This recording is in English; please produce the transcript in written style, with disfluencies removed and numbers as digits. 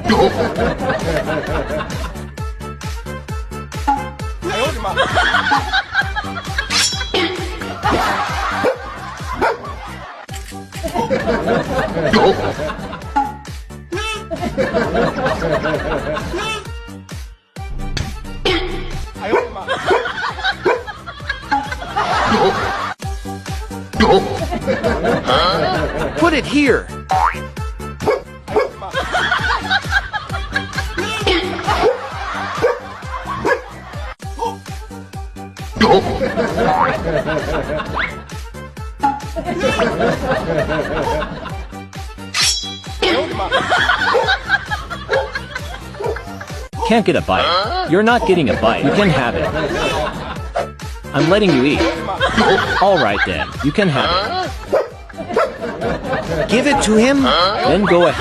哎呦我的妈！哎呦我的妈！ Put it here. Can't get a bite. You're not getting a bite. You can have it. I'm letting you eat. All right then, you can have it. Give it to him. Then go ahead.